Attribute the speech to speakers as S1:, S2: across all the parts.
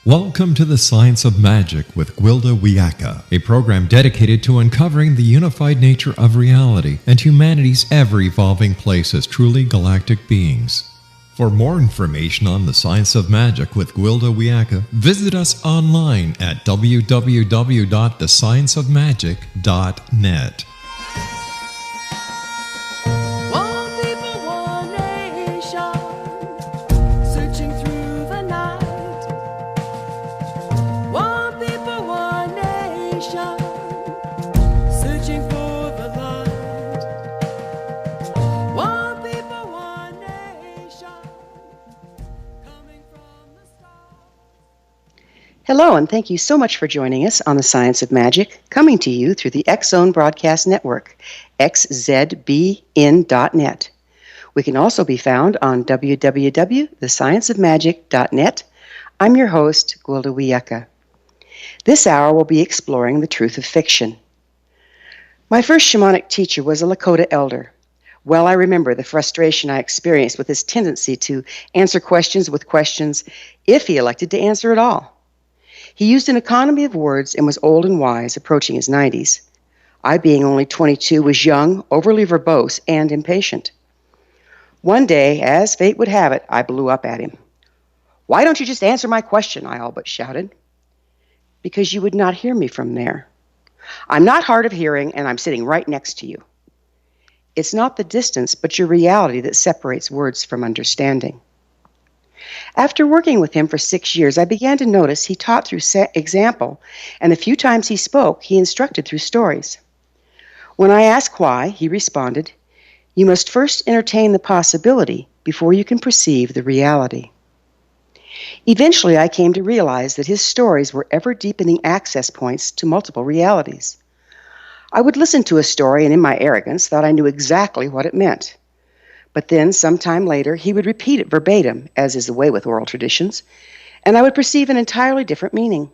S1: Welcome to the Science of Magic with Gwilda Wiyaka, a program dedicated to uncovering the unified nature of reality and humanity's ever-evolving place as truly galactic beings. For more information on the Science of Magic with Gwilda Wiyaka, visit us online at www.thescienceofmagic.net.
S2: Hello, and thank you so much for joining us on the Science of Magic, coming to you through the X-Zone Broadcast Network, xzbn.net. We can also be found on www.thescienceofmagic.net. I'm your host, Gwilda Wiyaka. This hour we'll be exploring the truth of fiction. My first shamanic teacher was a Lakota elder. Well, I remember the frustration I experienced with his tendency to answer questions with questions if he elected to answer at all. He used an economy of words and was old and wise, approaching his 90s. I, being only 22, was young, overly verbose, and impatient. One day, as fate would have it, I blew up at him. "Why don't you just answer my question?" I all but shouted. "Because you would not hear me from there. I'm not hard of hearing, and I'm sitting right next to you. It's not the distance, but your reality that separates words from understanding." After working with him for 6 years, I began to notice he taught through example, and the few times he spoke, he instructed through stories. When I asked why, he responded, "You must first entertain the possibility before you can perceive the reality." Eventually, I came to realize that his stories were ever-deepening access points to multiple realities. I would listen to a story and in my arrogance thought I knew exactly what it meant. But then, sometime later, he would repeat it verbatim, as is the way with oral traditions, and I would perceive an entirely different meaning.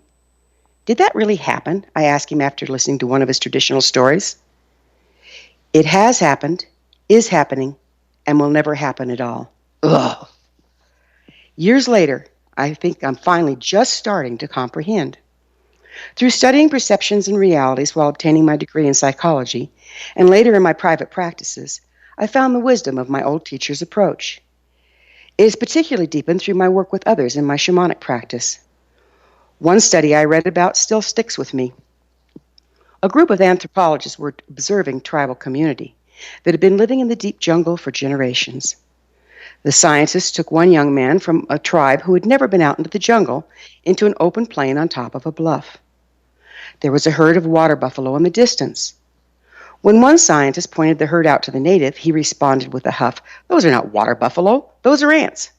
S2: "Did that really happen?" I asked him after listening to one of his traditional stories. "It has happened, is happening, and will never happen at all." Ugh. Years later, I think I'm finally just starting to comprehend. Through studying perceptions and realities while obtaining my degree in psychology, and later in my private practices, I found the wisdom of my old teacher's approach. It is particularly deepened through my work with others in my shamanic practice. One study I read about still sticks with me. A group of anthropologists were observing tribal community that had been living in the deep jungle for generations. The scientists took one young man from a tribe who had never been out into the jungle into an open plain on top of a bluff. There was a herd of water buffalo in the distance. When one scientist pointed the herd out to the native, he responded with a huff, "Those are not water buffalo, those are ants."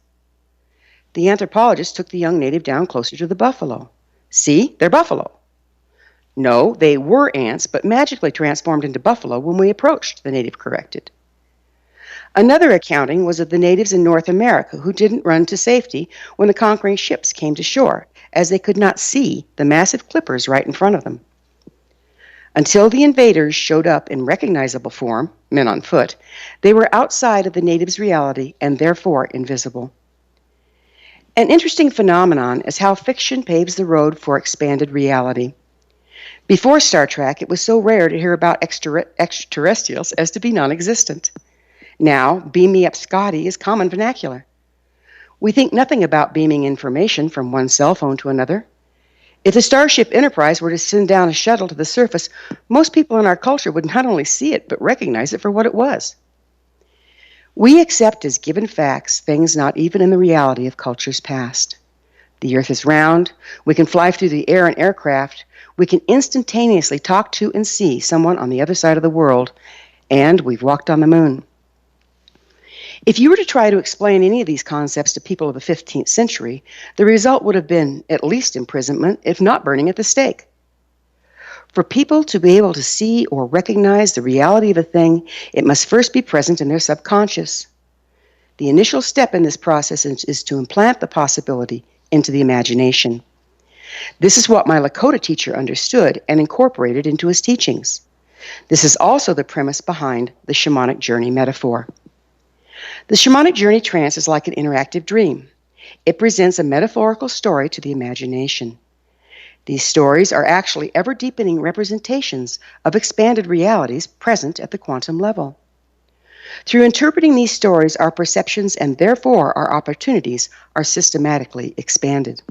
S2: The anthropologist took the young native down closer to the buffalo. "See, they're buffalo." "No, they were ants, but magically transformed into buffalo when we approached," the native corrected. Another accounting was of the natives in North America who didn't run to safety when the conquering ships came to shore, as they could not see the massive clippers right in front of them. Until the invaders showed up in recognizable form, men on foot, they were outside of the natives' reality and therefore invisible. An interesting phenomenon is how fiction paves the road for expanded reality. Before Star Trek, it was so rare to hear about extraterrestrials as to be non-existent. Now, "beam me up, Scotty" is common vernacular. We think nothing about beaming information from one cell phone to another. If the Starship Enterprise were to send down a shuttle to the surface, most people in our culture would not only see it, but recognize it for what it was. We accept as given facts things not even in the reality of cultures past. The Earth is round, we can fly through the air in aircraft, we can instantaneously talk to and see someone on the other side of the world, and we've walked on the moon. If you were to try to explain any of these concepts to people of the 15th century, the result would have been at least imprisonment, if not burning at the stake. For people to be able to see or recognize the reality of a thing, it must first be present in their subconscious. The initial step in this process is to implant the possibility into the imagination. This is what my Lakota teacher understood and incorporated into his teachings. This is also the premise behind the shamanic journey metaphor. The shamanic journey trance is like an interactive dream. It presents a metaphorical story to the imagination. These stories are actually ever-deepening representations of expanded realities present at the quantum level. Through interpreting these stories, our perceptions and therefore our opportunities are systematically expanded.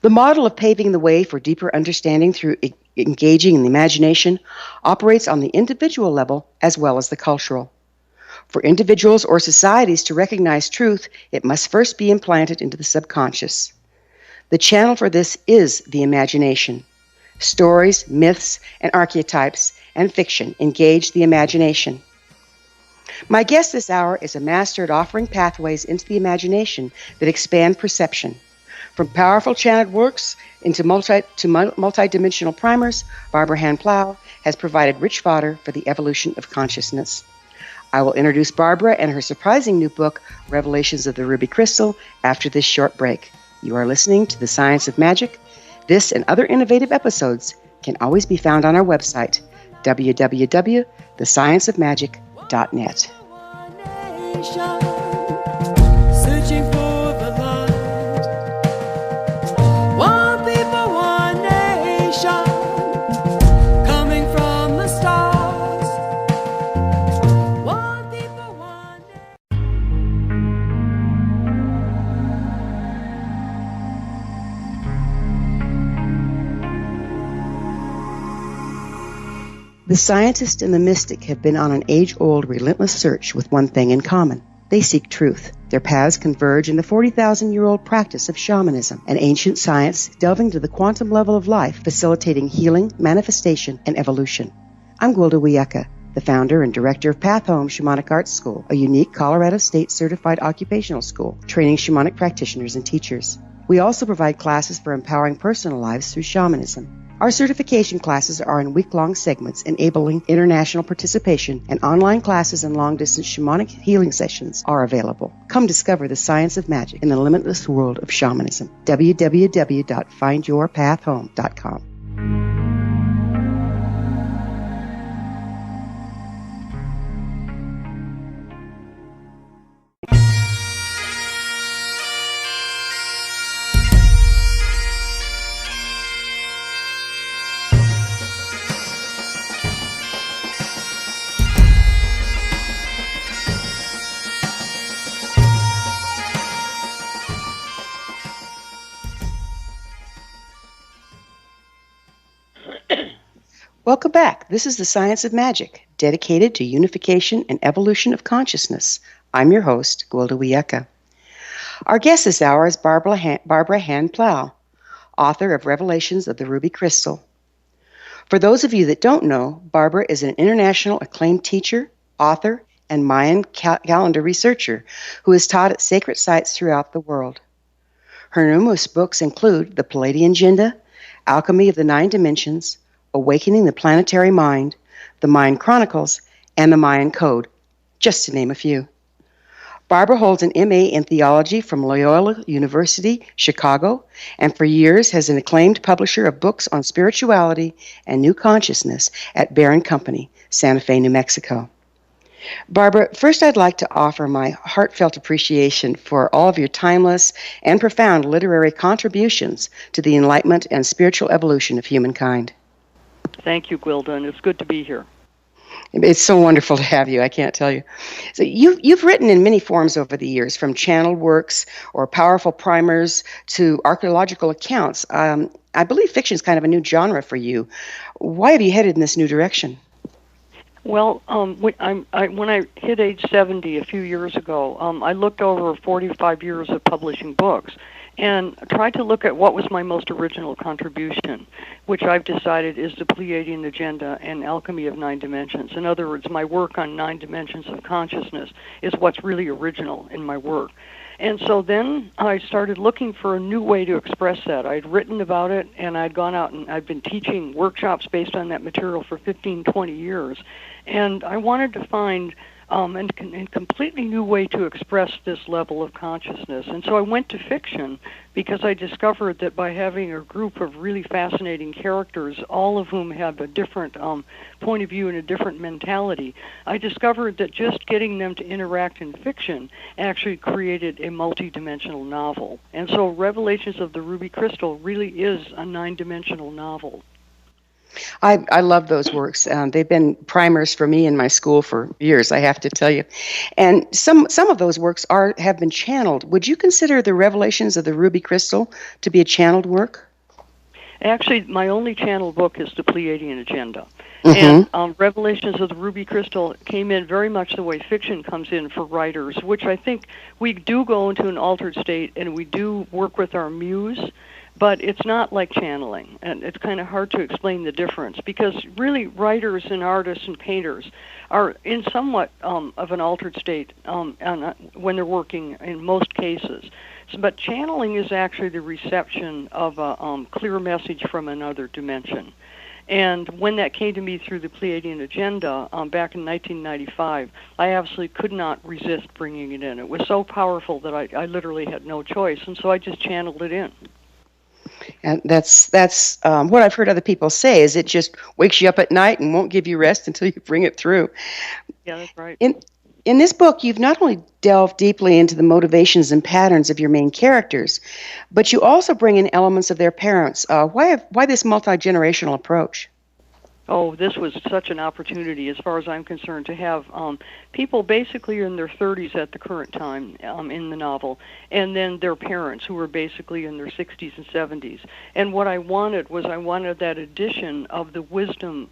S2: The model of paving the way for deeper understanding through engaging in the imagination operates on the individual level as well as the cultural. For individuals or societies to recognize truth, it must first be implanted into the subconscious. The channel for this is the imagination. Stories, myths, and archetypes and fiction engage the imagination. My guest this hour is a master at offering pathways into the imagination that expand perception. From powerful channeled works into multi-dimensional primers, Barbara Hand-Plow has provided rich fodder for the evolution of consciousness. I will introduce Barbara and her surprising new book, Revelations of the Ruby Crystal, after this short break. You are listening to The Science of Magic. This and other innovative episodes can always be found on our website, www.thescienceofmagic.net.
S3: Searching for the light. One people, one nation. Coming from the stars. One people, one
S2: The scientist and the mystic have been on an age-old, relentless search with one thing in common. They seek truth. Their paths converge in the 40,000-year-old practice of shamanism, an ancient science delving to the quantum level of life, facilitating healing, manifestation, and evolution. I'm Gwilda Wiyaka, the founder and director of Path Home Shamanic Arts School, a unique Colorado State certified occupational school training shamanic practitioners and teachers. We also provide classes for empowering personal lives through shamanism. Our certification classes are in week-long segments enabling international participation, and online classes and long-distance shamanic healing sessions are available. Come discover the science of magic in the limitless world of shamanism. www.findyourpathhome.com. Welcome back. This is The Science of Magic, dedicated to unification and evolution of consciousness. I'm your host, Gwilda Wiyaka. Our guest this hour is Barbara Hand-Plow, author of Revelations of the Ruby Crystal. For those of you that don't know, Barbara is an international acclaimed teacher, author, and Mayan calendar researcher who has taught at sacred sites throughout the world. Her numerous books include The Palladian Agenda, Alchemy of the Nine Dimensions, Awakening the Planetary Mind, The Mayan Chronicles, and The Mayan Code, just to name a few. Barbara holds an MA in Theology from Loyola University, Chicago, and for years has an acclaimed publisher of books on spirituality and new consciousness at Bear & Company, Santa Fe, New Mexico. Barbara, first I'd like to offer my heartfelt appreciation for all of your timeless and profound literary contributions to the enlightenment and spiritual evolution of humankind.
S4: Thank you, Gwilda, and it's good to be here.
S2: It's so wonderful to have you, I can't tell you. So you've written in many forms over the years, from channeled works or powerful primers to archaeological accounts. I believe fiction is kind of a new genre for you. Why have you headed in this new direction?
S4: Well, when I hit age 70 a few years ago, I looked over 45 years of publishing books and tried to look at what was my most original contribution, which I've decided is the Pleiadian Agenda and Alchemy of Nine Dimensions. In other words, my work on 9 dimensions of consciousness is what's really original in my work. And so then I started looking for a new way to express that. I'd written about it, and I'd gone out and I'd been teaching workshops based on that material for 15, 20 years. And I wanted to find and completely new way to express this level of consciousness. And so I went to fiction because I discovered that by having a group of really fascinating characters, all of whom have a different point of view and a different mentality, I discovered that just getting them to interact in fiction actually created a multi-dimensional novel. And so Revelations of the Ruby Crystal really is a 9-dimensional novel.
S2: I love those works. They've been primers for me in my school for years, I have to tell you. And some of those works have been channeled. Would you consider the Revelations of the Ruby Crystal to be a channeled work?
S4: Actually, my only channeled book is the Pleiadian Agenda.
S2: Mm-hmm.
S4: And Revelations of the Ruby Crystal came in very much the way fiction comes in for writers, which I think we do go into an altered state and we do work with our muse, but it's not like channeling, and it's kind of hard to explain the difference, because really writers and artists and painters are in somewhat of an altered state when they're working in most cases. But channeling is actually the reception of a clear message from another dimension. And when that came to me through the Pleiadian Agenda back in 1995, I absolutely could not resist bringing it in. It was so powerful that I literally had no choice, and so I just channeled it in.
S2: And that's what I've heard other people say, is it just wakes you up at night and won't give you rest until you bring it through.
S4: Yeah, that's right.
S2: In this book, you've not only delved deeply into the motivations and patterns of your main characters, but you also bring in elements of their parents. Why this multi-generational approach?
S4: Oh, this was such an opportunity, as far as I'm concerned, to have people basically in their 30s at the current time in the novel, and then their parents who were basically in their 60s and 70s. And what I wanted that addition of the wisdom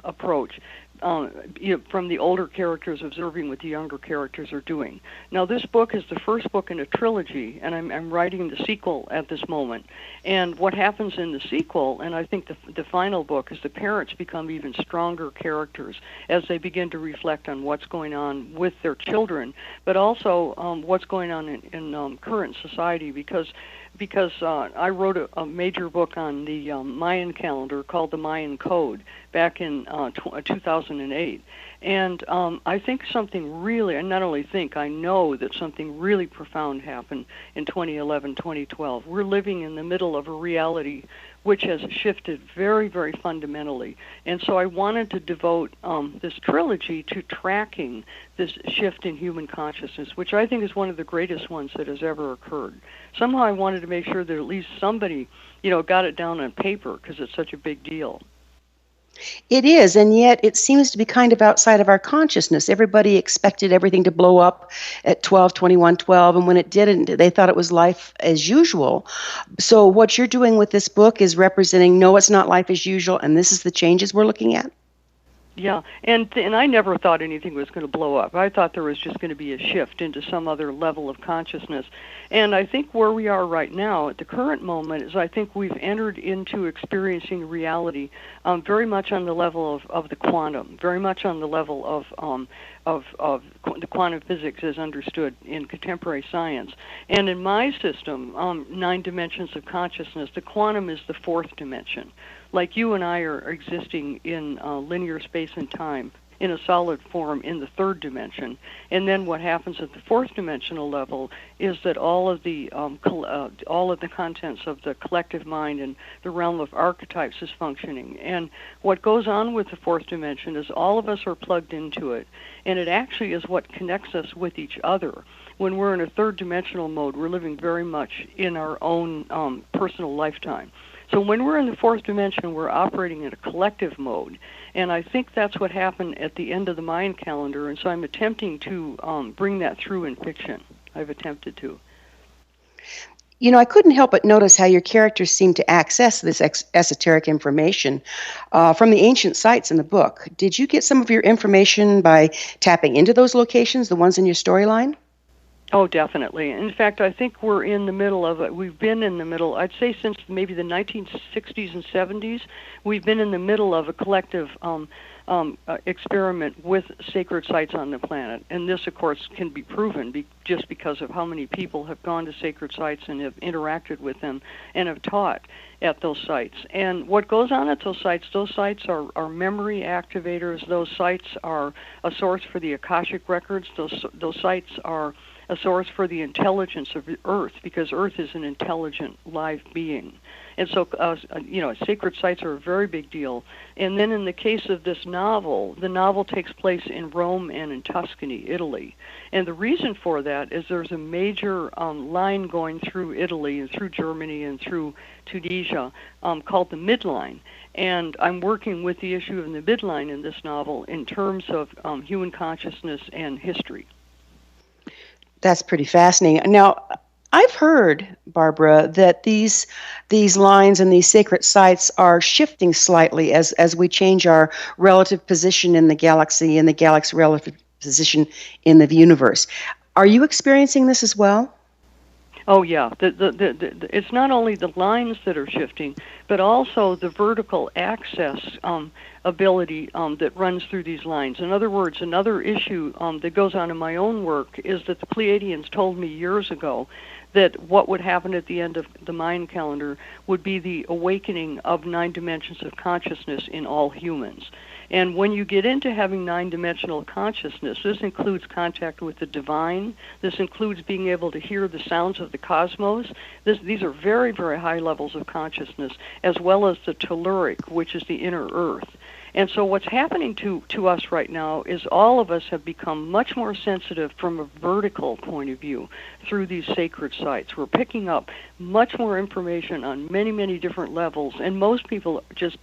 S4: approach. From the older characters observing what the younger characters are doing. Now, this book is the first book in a trilogy, and I'm writing the sequel at this moment. And what happens in the sequel, and I think the final book, is the parents become even stronger characters as they begin to reflect on what's going on with their children, but also what's going on in current society, because I wrote a major book on the Mayan calendar called the Mayan Code back in 2008. And I think something really, and not only think, I know that something really profound happened in 2011, 2012. We're living in the middle of a reality which has shifted very, very fundamentally. And so I wanted to devote this trilogy to tracking this shift in human consciousness, which I think is one of the greatest ones that has ever occurred. Somehow I wanted to make sure that at least somebody, got it down on paper, because it's such a big deal.
S2: It is, and yet it seems to be kind of outside of our consciousness. Everybody expected everything to blow up at 12/21/12, and when it didn't, they thought it was life as usual. So what you're doing with this book is representing, no, it's not life as usual, and this is the changes we're looking at.
S4: Yeah, and I never thought anything was going to blow up. I thought there was just going to be a shift into some other level of consciousness. And I think where we are right now at the current moment is I think we've entered into experiencing reality very much on the level of the quantum, very much on the level of the quantum physics as understood in contemporary science. And in my system, 9 dimensions of consciousness, the quantum is the 4th dimension. Like you and I are existing in linear space and time in a solid form in the 3rd dimension. And then what happens at the 4th dimensional level is that all of the contents of the collective mind and the realm of archetypes is functioning. And what goes on with the 4th dimension is all of us are plugged into it, and it actually is what connects us with each other. When we're in a 3rd dimensional mode, we're living very much in our own personal lifetime. So when we're in the 4th dimension, we're operating in a collective mode. And I think that's what happened at the end of the Mayan calendar, and so I'm attempting to bring that through in fiction. I've attempted to.
S2: I couldn't help but notice how your characters seem to access this esoteric information from the ancient sites in the book. Did you get some of your information by tapping into those locations, the ones in your storyline?
S4: Oh, definitely. In fact, I think we're in the middle of it. We've been in the middle, I'd say since maybe the 1960s and 70s, we've been in the middle of a collective experiment with sacred sites on the planet. And this, of course, can be proven just because of how many people have gone to sacred sites and have interacted with them and have taught at those sites. And what goes on at those sites are memory activators. Those sites are a source for the Akashic records. Those sites are a source for the intelligence of the Earth, because Earth is an intelligent, live being. And so, sacred sites are a very big deal. And then in the case of this novel, the novel takes place in Rome and in Tuscany, Italy. And the reason for that is there's a major line going through Italy and through Germany and through Tunisia called the midline. And I'm working with the issue of the midline in this novel in terms of human consciousness and history.
S2: That's pretty fascinating. Now, I've heard, Barbara, that these lines and these sacred sites are shifting slightly as we change our relative position in the galaxy and the galaxy's relative position in the universe. Are you experiencing this as well?
S4: Oh, yeah. It's not only the lines that are shifting, but also the vertical access ability that runs through these lines. In other words, another issue that goes on in my own work is that the Pleiadians told me years ago that what would happen at the end of the Mayan calendar would be the awakening of 9 dimensions of consciousness in all humans. And when you get into having 9-dimensional consciousness, this includes contact with the divine. This includes being able to hear the sounds of the cosmos. These are very, very high levels of consciousness, as well as the telluric, which is the inner earth. And so what's happening to us right now is all of us have become much more sensitive from a vertical point of view through these sacred sites. We're picking up much more information on many, many different levels, and most people just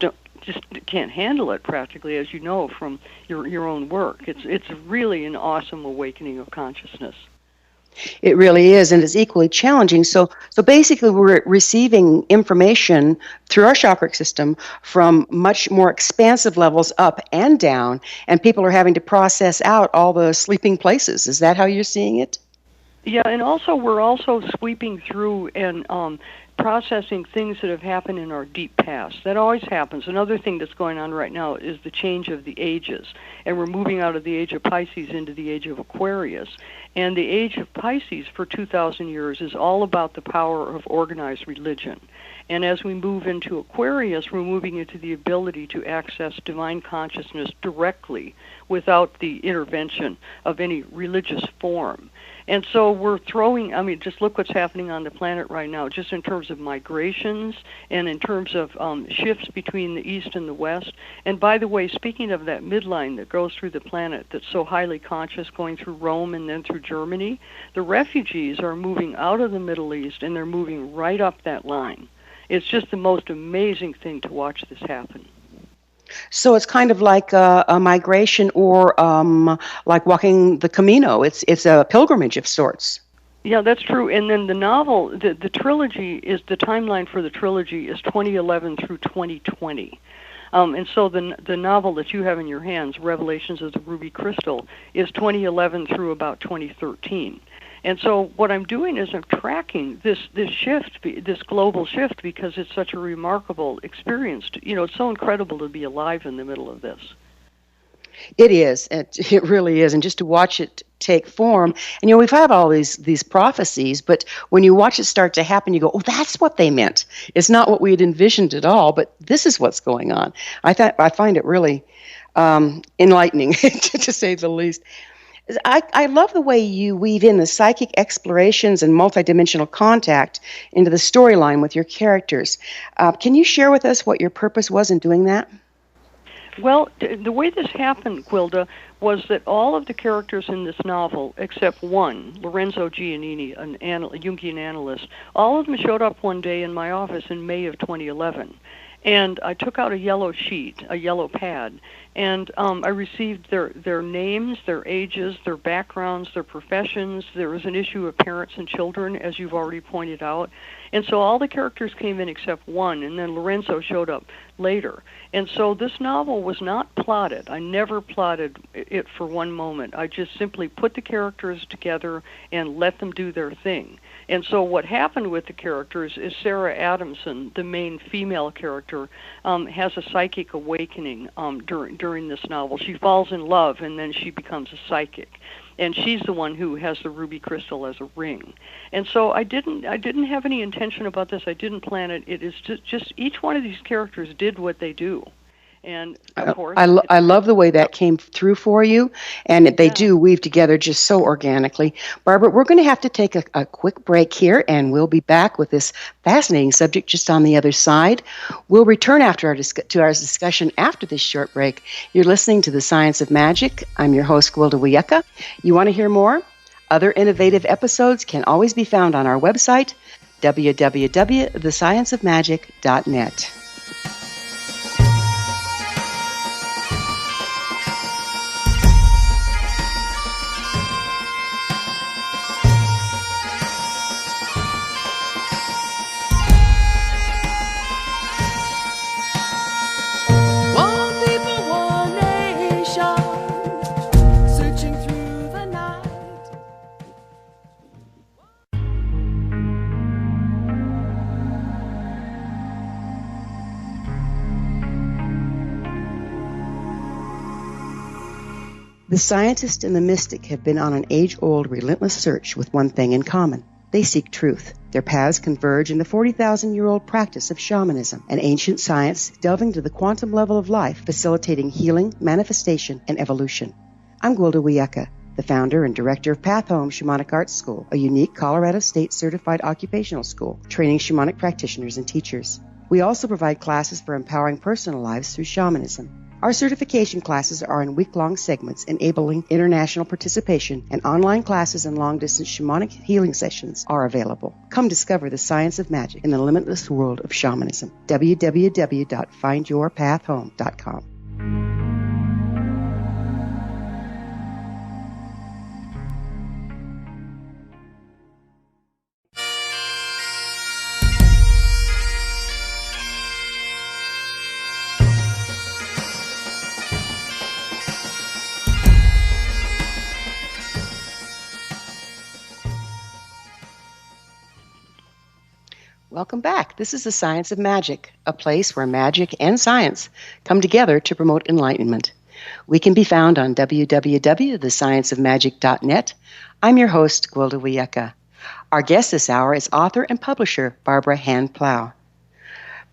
S4: can't handle it practically, as you know from your own work. It's really an awesome awakening of consciousness.
S2: It really is, and it's equally challenging. So basically, we're receiving information through our chakra system from much more expansive levels up and down, and people are having to process out all the sleeping places. Is that how you're seeing it?
S4: Yeah, and also we're also sweeping through and processing things that have happened in our deep past. That always happens. Another thing that's going on right now is the change of the ages, and we're moving out of the age of Pisces into the age of Aquarius. And the age of Pisces for 2,000 years is all about the power of organized religion. And as we move into Aquarius, we're moving into the ability to access divine consciousness directly without the intervention of any religious form. And so we're just look what's happening on the planet right now, just in terms of migrations and in terms of shifts between the East and the West. And by the way, speaking of that midline that goes through the planet that's so highly conscious, going through Rome and then through Germany, the refugees are moving out of the Middle East and they're moving right up that line. It's just the most amazing thing to watch this happen.
S2: So it's kind of like a migration, or like walking the Camino. It's a pilgrimage of sorts.
S4: Yeah, that's true. And then the novel, the trilogy is, the timeline for the trilogy is 2011 through 2020. And so the novel that you have in your hands, Revelations of the Ruby Crystal, is 2011 through about 2013. And so what I'm doing is I'm tracking this shift, this global shift, because it's such a remarkable experience. It's so incredible to be alive in the middle of this.
S2: It is. It really is. And just to watch it take form. And, we've had all these prophecies, but when you watch it start to happen, you go, oh, that's what they meant. It's not what we had envisioned at all, but this is what's going on. I find it really enlightening, to say the least. I love the way you weave in the psychic explorations and multidimensional contact into the storyline with your characters. Can you share with us what your purpose was in doing that?
S4: Well, the way this happened, Gwilda, was that all of the characters in this novel, except one, Lorenzo Giannini, a Jungian analyst, all of them showed up one day in my office in May of 2011. And I took out a yellow sheet, a yellow pad, and I received their names, their ages, their backgrounds, their professions. There was an issue of parents and children, as you've already pointed out. And so all the characters came in except one, and then Lorenzo showed up later. And so this novel was not plotted. I never plotted it for one moment. I just simply put the characters together and let them do their thing. And so what happened with the characters is Sarah Adamson, the main female character, has a psychic awakening during this novel. She falls in love, and then she becomes a psychic. And she's the one who has the ruby crystal as a ring. And so I didn't have any intention about this. I didn't plan it. It is just each one of these characters did what they do. And of course,
S2: I love the way that came through for you, and they do weave together just so organically. Barbara, we're going to have to take a quick break here, and we'll be back with this fascinating subject just on the other side. We'll return after our discussion after this short break. You're listening to The Science of Magic. I'm your host, Gwilda Wiyaka. You want to hear more? Other innovative episodes can always be found on our website, www.thescienceofmagic.net.
S3: One people, one nation, searching through the night.
S2: The scientist and the mystic have been on an age-old, relentless search with one thing in common. They seek truth. Their paths converge in the 40,000-year-old practice of shamanism, an ancient science delving to the quantum level of life, facilitating healing, manifestation, and evolution. I'm Gwilda Wiyaka, the founder and director of Path Home Shamanic Arts School, a unique Colorado State certified occupational school training shamanic practitioners and teachers. We also provide classes for empowering personal lives through shamanism. Our certification classes are in week-long segments enabling international participation, and online classes and long-distance shamanic healing sessions are available. Come discover the science of magic in the limitless world of shamanism. www.findyourpathhome.com. Welcome back. This is The Science of Magic, a place where magic and science come together to promote enlightenment. We can be found on www.thescienceofmagic.net. I'm your host, Gwilda Wiyaka. Our guest this hour is author and publisher Barbara Hand-Plow.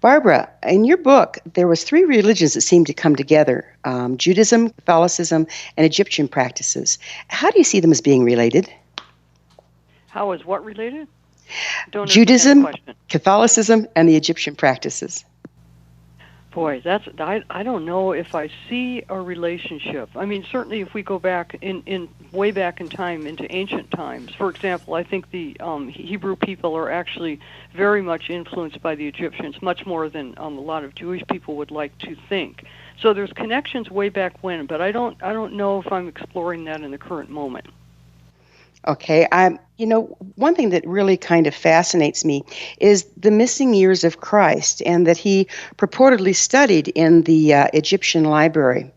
S2: Barbara, in your book, there was 3 religions that seemed to come together, Judaism, Catholicism, and Egyptian practices. How do you see them as being related?
S4: how is what related? Don't
S2: Judaism,
S4: understand the question.
S2: Catholicism, and the Egyptian practices.
S4: Boy, I don't know if I see a relationship. I mean, certainly if we go back in way back in time into ancient times, for example, I think the Hebrew people are actually very much influenced by the Egyptians, much more than a lot of Jewish people would like to think. So there's connections way back when, but I don't know if I'm exploring that in the current moment.
S2: Okay, one thing that really kind of fascinates me is the missing years of Christ, and that he purportedly studied in the Egyptian library.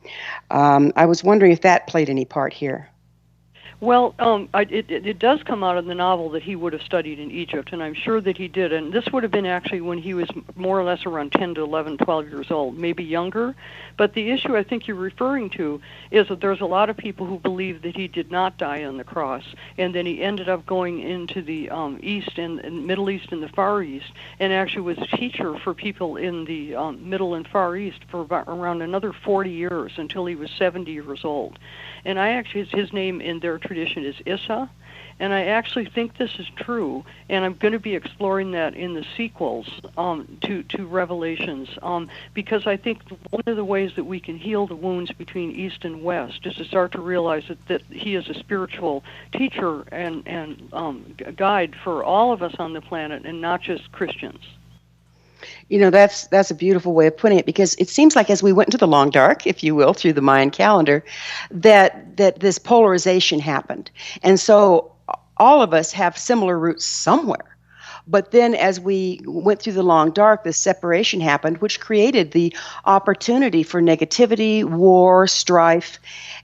S2: I was wondering if that played any part here.
S4: Well, it does come out in the novel that he would have studied in Egypt, and I'm sure that he did. And this would have been actually when he was more or less around 10 to 11, 12 years old, maybe younger. But the issue I think you're referring to is that there's a lot of people who believe that he did not die on the cross, and then he ended up going into the East and Middle East and the Far East, and actually was a teacher for people in the Middle and Far East for about around another 40 years until he was 70 years old. And his name in their tradition is Issa, and I actually think this is true, and I'm going to be exploring that in the sequels to Revelations, because I think one of the ways that we can heal the wounds between East and West is to start to realize that he is a spiritual teacher and guide for all of us on the planet, and not just Christians.
S2: That's a beautiful way of putting it, because it seems like as we went into the long dark, if you will, through the Mayan calendar, that this polarization happened. And so all of us have similar roots somewhere. But then as we went through the long dark, this separation happened, which created the opportunity for negativity, war, strife.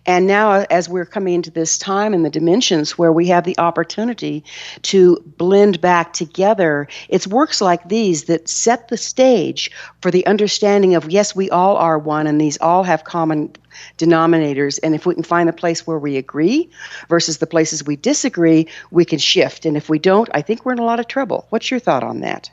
S2: And now as we're coming into this time in the dimensions where we have the opportunity to blend back together, it's works like these that set the stage for the understanding of, yes, we all are one, and these all have common denominators. And if we can find a place where we agree versus the places we disagree, we can shift. And if we don't, I think we're in a lot of trouble. What's your thought on that?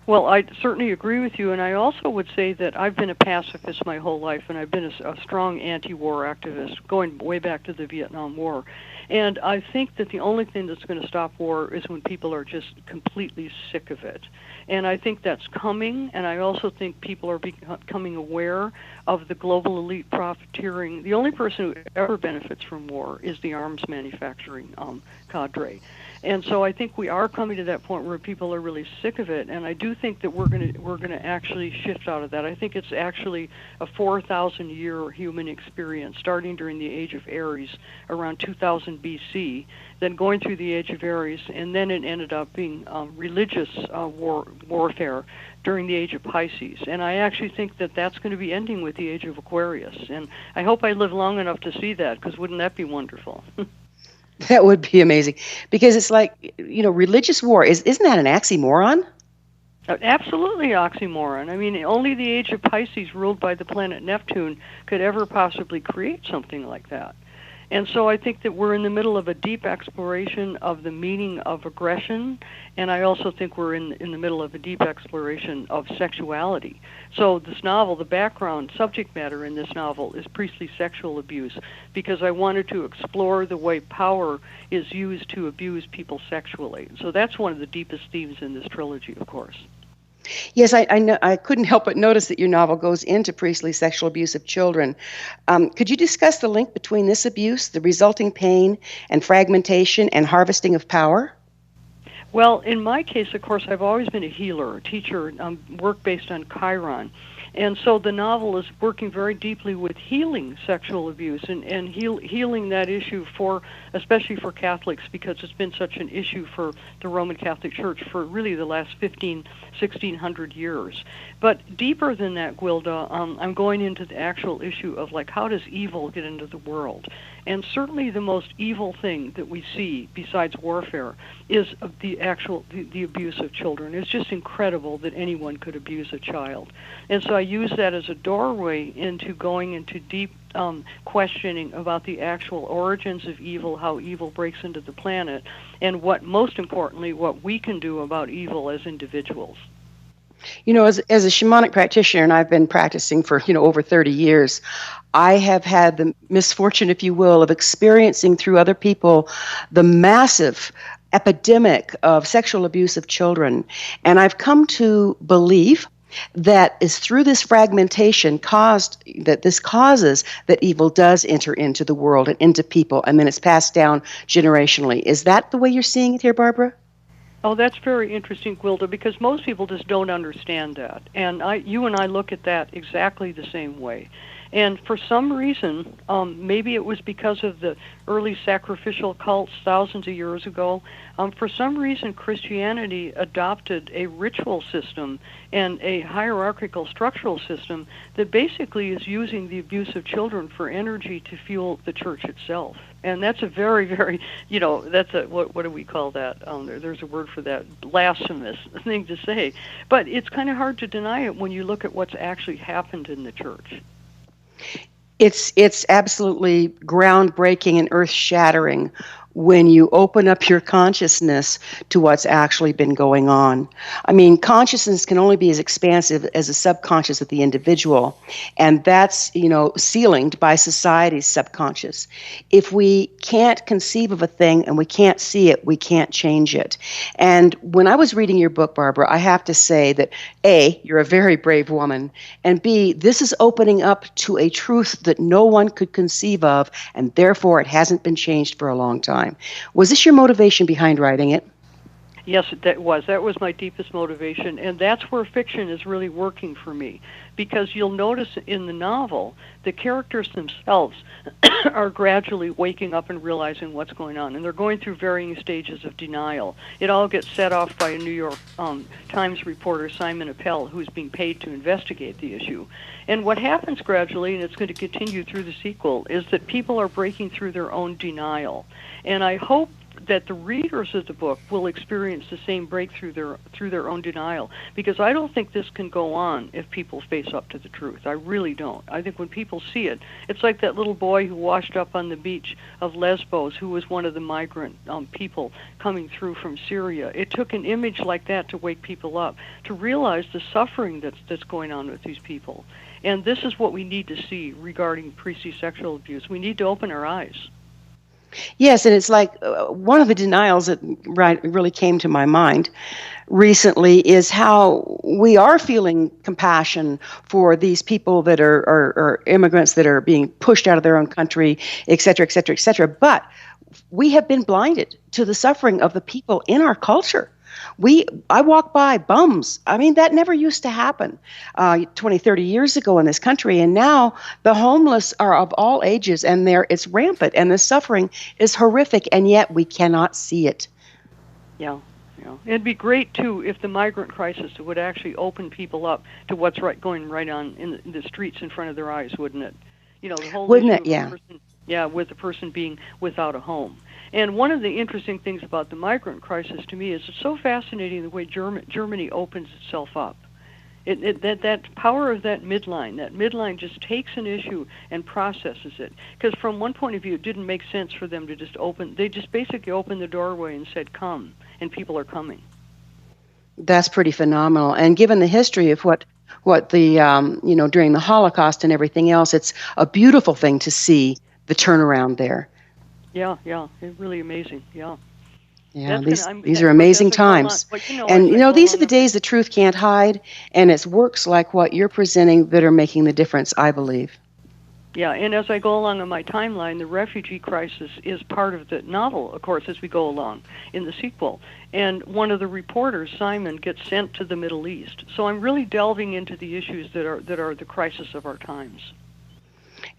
S4: Well, I certainly agree with you, and I also would say that I've been a pacifist my whole life, and I've been a strong anti-war activist going way back to the Vietnam War. And I think that the only thing that's going to stop war is when people are just completely sick of it. And I think that's coming, and I also think people are becoming aware of the global elite profiteering. The only person who ever benefits from war is the arms manufacturing cadre. And so I think we are coming to that point where people are really sick of it, and I do think that we're going to actually shift out of that. I think it's actually a 4,000-year human experience, starting during the Age of Aries, around 2000 BC, then going through the Age of Aries, and then it ended up being religious warfare during the Age of Pisces. And I actually think that that's going to be ending with the Age of Aquarius. And I hope I live long enough to see that, because wouldn't that be wonderful?
S2: That would be amazing, because it's like, religious war, isn't that an oxymoron?
S4: Absolutely oxymoron. I mean, only the Age of Pisces, ruled by the planet Neptune, could ever possibly create something like that. And so I think that we're in the middle of a deep exploration of the meaning of aggression, and I also think we're in the middle of a deep exploration of sexuality. So this novel, the background subject matter in this novel is priestly sexual abuse, because I wanted to explore the way power is used to abuse people sexually. So that's one of the deepest themes in this trilogy, of course.
S2: Yes, I know. I couldn't help but notice that your novel goes into priestly sexual abuse of children. Could you discuss the link between this abuse, the resulting pain and fragmentation, and harvesting of power?
S4: Well, in my case, of course, I've always been a healer, a teacher, work based on Chiron. And so the novel is working very deeply with healing sexual abuse and healing that issue especially for Catholics, because it's been such an issue for the Roman Catholic Church for really the last 1600 years. But deeper than that, Gwilda, I'm going into the actual issue of, like, how does evil get into the world? And certainly the most evil thing that we see, besides warfare, is the abuse of children. It's just incredible that anyone could abuse a child. And so I use that as a doorway into going into deep questioning about the actual origins of evil, how evil breaks into the planet, and most importantly, what we can do about evil as individuals.
S2: As a shamanic practitioner, and I've been practicing for, over 30 years, I have had the misfortune, if you will, of experiencing through other people the massive epidemic of sexual abuse of children. And I've come to believe that is through this fragmentation this causes that evil does enter into the world and into people, and then it's passed down generationally. Is that the way you're seeing it here, Barbara?
S4: Oh, that's very interesting, Gwilda, because most people just don't understand that. And you and I look at that exactly the same way. And for some reason, maybe it was because of the early sacrificial cults thousands of years ago, for some reason Christianity adopted a ritual system and a hierarchical structural system that basically is using the abuse of children for energy to fuel the church itself. And that's a very, very, what do we call that? There's a word for that, blasphemous thing to say. But it's kind of hard to deny it when you look at what's actually happened in the church.
S2: It's absolutely groundbreaking and earth-shattering when you open up your consciousness to what's actually been going on. I mean, consciousness can only be as expansive as the subconscious of the individual, and that's, ceilinged by society's subconscious. If we can't conceive of a thing and we can't see it, we can't change it. And when I was reading your book, Barbara, I have to say that A, you're a very brave woman, and B, this is opening up to a truth that no one could conceive of, and therefore it hasn't been changed for a long time. Was this your motivation behind writing it?
S4: Yes, that was. That was my deepest motivation, and that's where fiction is really working for me. Because you'll notice in the novel, the characters themselves are gradually waking up and realizing what's going on, and they're going through varying stages of denial. It all gets set off by a New York Times reporter, Simon Appel, who's being paid to investigate the issue. And what happens gradually, and it's going to continue through the sequel, is that people are breaking through their own denial. And I hope that the readers of the book will experience the same breakthrough through their own denial, because I don't think this can go on if people face up to the truth. I really don't. I think when people see it, it's like that little boy who washed up on the beach of Lesbos, who was one of the migrant people coming through from Syria. It took an image like that to wake people up, to realize the suffering that's going on with these people. And this is what we need to see regarding pre-C sexual abuse. We need to open our eyes.
S2: Yes, and it's like one of the denials that really came to my mind recently is how we are feeling compassion for these people that are immigrants that are being pushed out of their own country, et cetera, et cetera, et cetera. But we have been blinded to the suffering of the people in our culture. I walk by bums. I mean, that never used to happen 20, 30 years ago in this country. And now the homeless are of all ages, and it's rampant, and the suffering is horrific, and yet we cannot see it.
S4: Yeah. It'd be great, too, if the migrant crisis would actually open people up to what's going right on in the streets in front of their eyes, wouldn't it? You know, the whole
S2: wouldn't
S4: issue
S2: it? Yeah.
S4: With the person being without a home. And one of the interesting things about the migrant crisis to me is it's so fascinating the way Germany opens itself up. That power of that midline just takes an issue and processes it. Because from one point of view, it didn't make sense for them to just open. They just basically opened the doorway and said, come, and people are coming.
S2: That's pretty phenomenal. And given the history of what the, during the Holocaust and everything else, it's a beautiful thing to see the turnaround there.
S4: Yeah, it's really amazing. Yeah.
S2: Yeah, these are amazing times. And these are the days the truth can't hide, and it's works like what you're presenting that are making the difference, I believe.
S4: Yeah, and as I go along on my timeline, the refugee crisis is part of the novel, of course, as we go along in the sequel. And one of the reporters, Simon, gets sent to the Middle East. So I'm really delving into the issues that are the crisis of our times.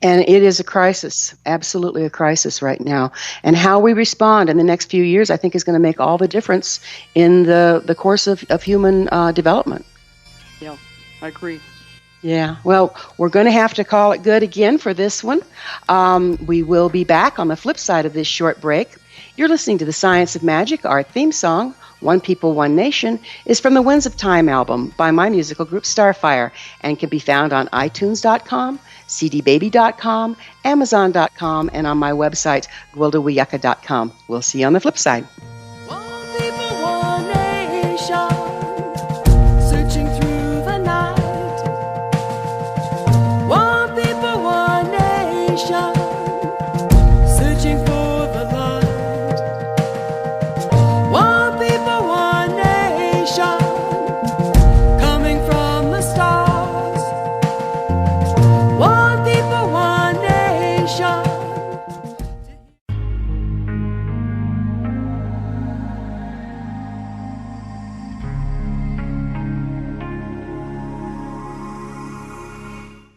S2: And it is a crisis, absolutely a crisis right now. And how we respond in the next few years, I think, is going to make all the difference in the course of human development.
S4: Yeah, I agree.
S2: Yeah, well, we're going to have to call it good again for this one. We will be back on the flip side of this short break. You're listening to The Science of Magic. Our theme song, One People, One Nation, is from the Winds of Time album by my musical group Starfire and can be found on iTunes.com, cdbaby.com, amazon.com, and on my website, gwildawiyaka.com. We'll see you on the flip side.
S3: One people, one nation, searching through the night. One people, one nation, searching for the light. One people, one nation, coming from the stars. One people, one nation.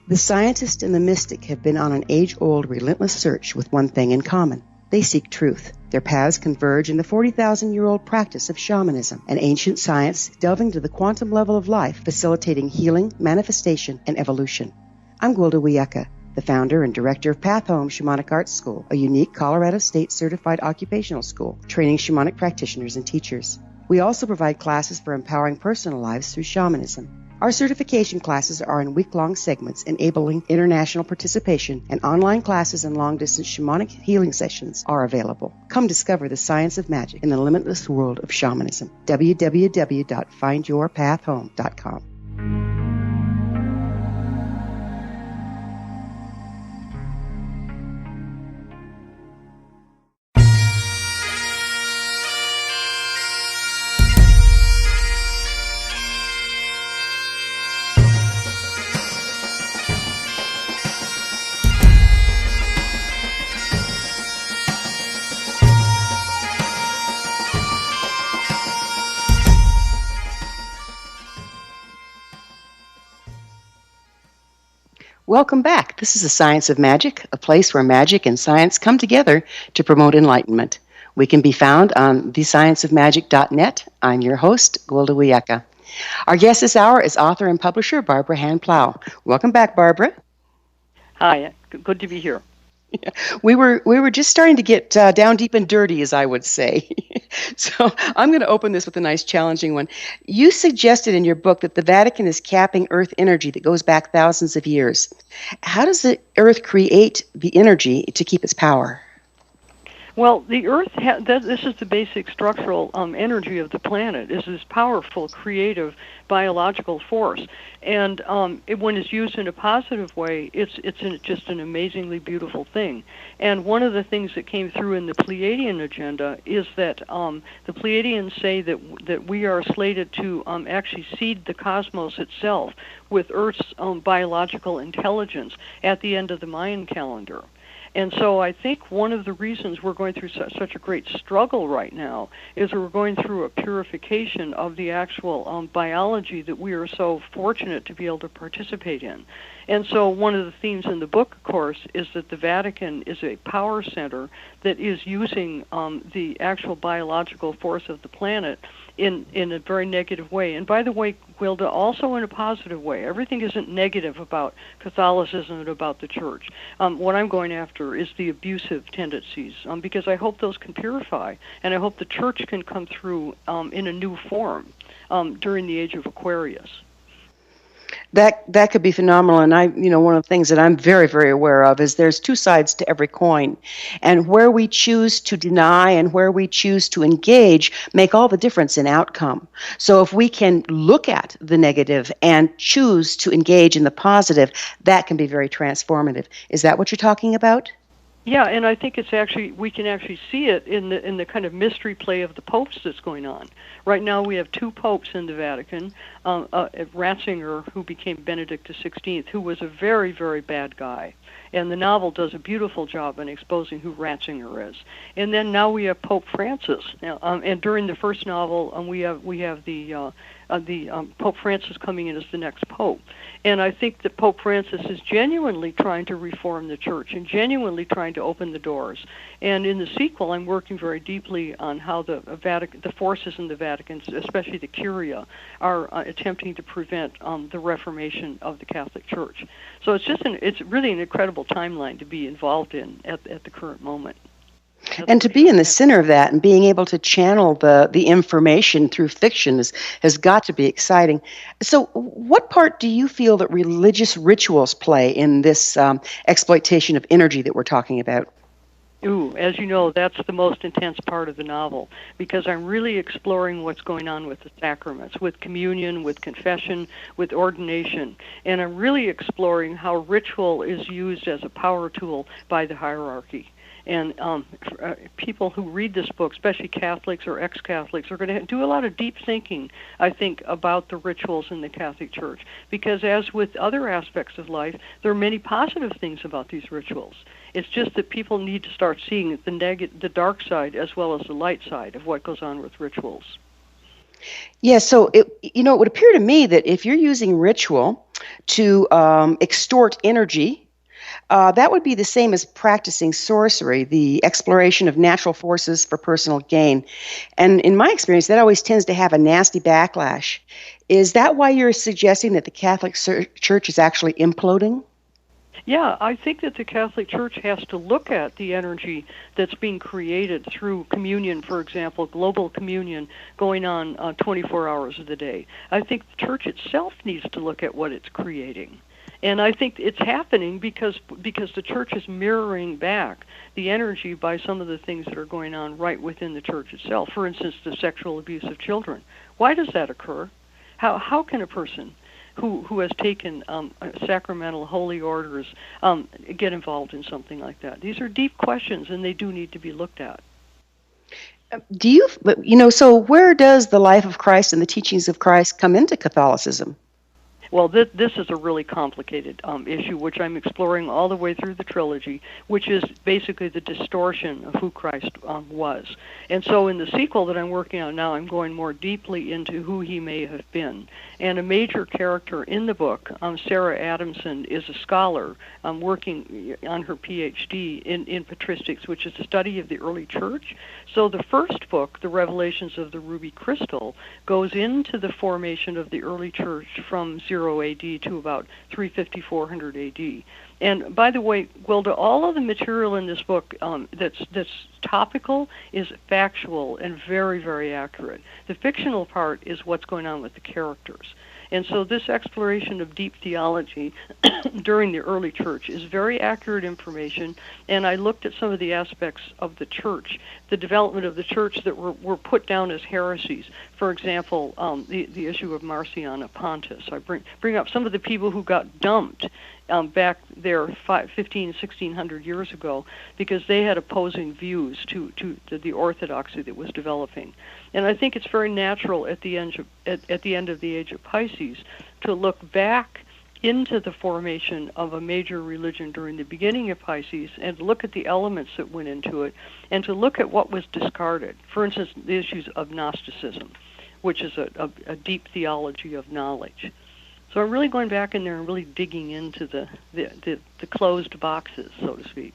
S2: The scientist and the mystic have been on an age-old, relentless search with one thing in common. They seek truth. Their paths converge in the 40,000-year-old practice of shamanism, an ancient science delving to the quantum level of life, facilitating healing, manifestation, and evolution. I'm Gwilda Wiyaka, the founder and director of Path Home Shamanic Arts School, a unique Colorado State certified occupational school training shamanic practitioners and teachers. We also provide classes for empowering personal lives through shamanism. Our certification classes are in week-long segments enabling international participation, and online classes and long-distance shamanic healing sessions are available. Come discover the science of magic in the limitless world of shamanism. www.findyourpathhome.com. Welcome back. This is the Science of Magic, a place where magic and science come together to promote enlightenment. We can be found on thescienceofmagic.net. I'm your host, Gwilda Wiyaka. Our guest this hour is author and publisher Barbara Hand-Plow. Welcome back, Barbara.
S4: Hi, good to be here.
S2: We were just starting to get down deep and dirty, as I would say. So I'm going to open this with a nice challenging one. You suggested in your book that the Vatican is capping Earth energy that goes back thousands of years. How does the Earth create the energy to keep its power?
S4: Well, the Earth, this is the basic structural energy of the planet, is this powerful, creative, biological force. And when it's used in a positive way, it's just an amazingly beautiful thing. And one of the things that came through in the Pleiadian agenda is that the Pleiadians say that we are slated to actually seed the cosmos itself with Earth's biological intelligence at the end of the Mayan calendar. And so I think one of the reasons we're going through such a great struggle right now is we're going through a purification of the actual biology that we are so fortunate to be able to participate in. And so one of the themes in the book, of course, is that the Vatican is a power center that is using the actual biological force of the planet in a very negative way. And by the way, Gwilda, also in a positive way. Everything isn't negative about Catholicism and about the Church. What I'm going after is the abusive tendencies, because I hope those can purify, and I hope the Church can come through in a new form during the age of Aquarius.
S2: That could be phenomenal, and one of the things that I'm very, very aware of is there's two sides to every coin, and where we choose to deny and where we choose to engage make all the difference in outcome. So if we can look at the negative and choose to engage in the positive, that can be very transformative. Is that what you're talking about?
S4: Yeah, and I think we can actually see it in the kind of mystery play of the popes that's going on. Right now we have two popes in the Vatican, Ratzinger, who became Benedict XVI, who was a very, very bad guy. And the novel does a beautiful job in exposing who Ratzinger is. And then now we have Pope Francis. And during the first novel, we have the Pope Francis coming in as the next pope. And I think that Pope Francis is genuinely trying to reform the Church and genuinely trying to open the doors. And in the sequel, I'm working very deeply on how the forces in the Vatican, especially the Curia, are attempting to prevent the reformation of the Catholic Church. So it's really an incredible timeline to be involved in at the current moment.
S2: And to be in the center of that and being able to channel the information through fiction has got to be exciting. So what part do you feel that religious rituals play in this exploitation of energy that we're talking about?
S4: Ooh, as you know, that's the most intense part of the novel, because I'm really exploring what's going on with the sacraments, with communion, with confession, with ordination. And I'm really exploring how ritual is used as a power tool by the hierarchy. And people who read this book, especially Catholics or ex-Catholics, are going to do a lot of deep thinking, I think, about the rituals in the Catholic Church. Because as with other aspects of life, there are many positive things about these rituals. It's just that people need to start seeing the dark side as well as the light side of what goes on with rituals.
S2: Yeah, so it would appear to me that if you're using ritual to extort energy, that would be the same as practicing sorcery, the exploration of natural forces for personal gain. And in my experience, that always tends to have a nasty backlash. Is that why you're suggesting that the Catholic Church is actually imploding?
S4: Yeah, I think that the Catholic Church has to look at the energy that's being created through communion, for example, global communion going on 24 hours of the day. I think the Church itself needs to look at what it's creating. And I think it's happening because the Church is mirroring back the energy by some of the things that are going on right within the Church itself. For instance, the sexual abuse of children. Why does that occur? How can a person who has taken sacramental holy orders get involved in something like that? These are deep questions, and they do need to be looked at.
S2: So where does the life of Christ and the teachings of Christ come into Catholicism?
S4: Well, this is a really complicated issue, which I'm exploring all the way through the trilogy, which is basically the distortion of who Christ was. And so in the sequel that I'm working on now, I'm going more deeply into who he may have been. And a major character in the book, Sarah Adamson, is a scholar working on her PhD in patristics, which is the study of the early church. So the first book, The Revelations of the Ruby Crystal, goes into the formation of the early church from 0 AD to about 350, 400 AD. And by the way, Gwilda, all of the material in this book that's topical is factual and very, very accurate. The fictional part is what's going on with the characters. And so this exploration of deep theology during the early church is very accurate information, and I looked at some of the aspects of the church, the development of the church that were put down as heresies. For example, the issue of Marcion Pontus. I bring up some of the people who got dumped back there 1600 years ago because they had opposing views to the orthodoxy that was developing. And I think it's very natural at the end of the age of Pisces to look back into the formation of a major religion during the beginning of Pisces and look at the elements that went into it and to look at what was discarded. For instance, the issues of Gnosticism, which is a deep theology of knowledge. So I'm really going back in there and really digging into the closed boxes, so to speak.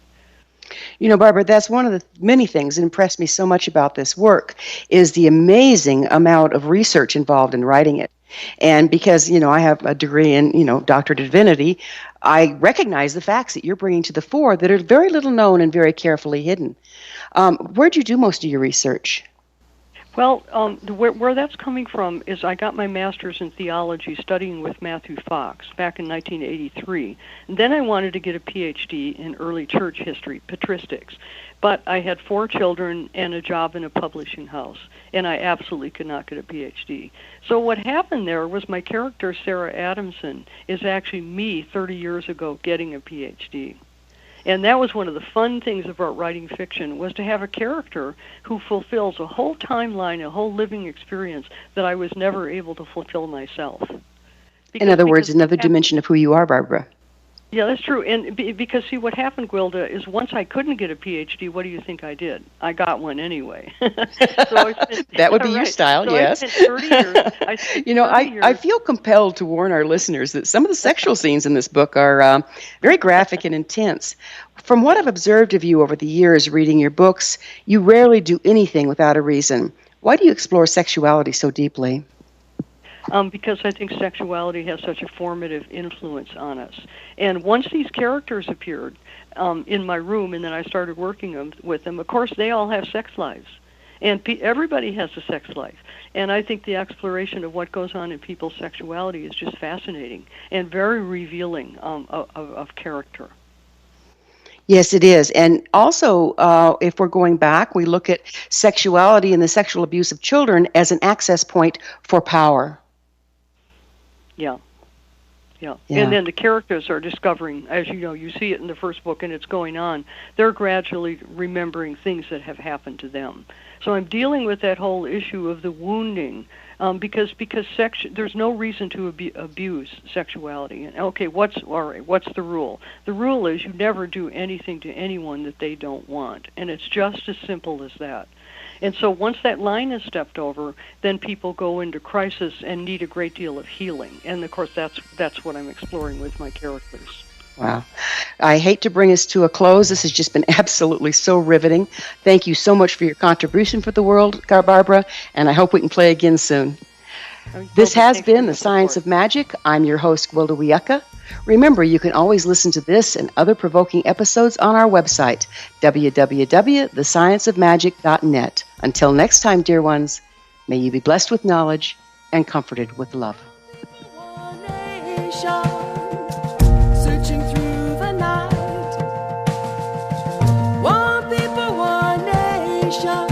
S2: You know, Barbara, that's one of the many things that impressed me so much about this work is the amazing amount of research involved in writing it. And because, I have a degree in, doctorate of divinity, I recognize the facts that you're bringing to the fore that are very little known and very carefully hidden. Where'd you do most of your research?
S4: Well, where that's coming from is I got my master's in theology studying with Matthew Fox back in 1983. And then I wanted to get a PhD in early church history, patristics. But I had 4 children and a job in a publishing house, and I absolutely could not get a PhD. So what happened there was my character, Sarah Adamson, is actually me 30 years ago getting a PhD. And that was one of the fun things about writing fiction, was to have a character who fulfills a whole timeline, a whole living experience that I was never able to fulfill myself.
S2: In other words, another dimension of who you are, Barbara.
S4: Yeah, that's true. And because, see, what happened, Gwilda, is once I couldn't get a PhD, what do you think I did? I got one anyway.
S2: That would be your style,
S4: so
S2: yes.
S4: I spent 30 years.
S2: I feel compelled to warn our listeners that some of the sexual scenes in this book are very graphic and intense. From what I've observed of you over the years reading your books, you rarely do anything without a reason. Why do you explore sexuality so deeply?
S4: Because I think sexuality has such a formative influence on us. And once these characters appeared in my room and then I started working with them, of course, they all have sex lives. And everybody has a sex life. And I think the exploration of what goes on in people's sexuality is just fascinating and very revealing of character.
S2: Yes, it is. And also, if we're going back, we look at sexuality and the sexual abuse of children as an access point for power.
S4: Yeah. And then the characters are discovering, as you know, you see it in the first book and it's going on, they're gradually remembering things that have happened to them. So I'm dealing with that whole issue of the wounding, because there's no reason to abuse sexuality. And okay, what's the rule? The rule is you never do anything to anyone that they don't want, and it's just as simple as that. And so once that line is stepped over, then people go into crisis and need a great deal of healing. And of course, that's what I'm exploring with my characters.
S2: Wow. I hate to bring us to a close. This has just been absolutely so riveting. Thank you so much for your contribution for the world, Barbara, and I hope we can play again soon. This has been The Science of Magic. I'm your host, Gwilda Wiyaka. Remember, you can always listen to this and other provoking episodes on our website, www.thescienceofmagic.net. Until next time, dear ones, may you be blessed with knowledge and comforted with love.
S3: One nation, searching through the night. One people, one nation.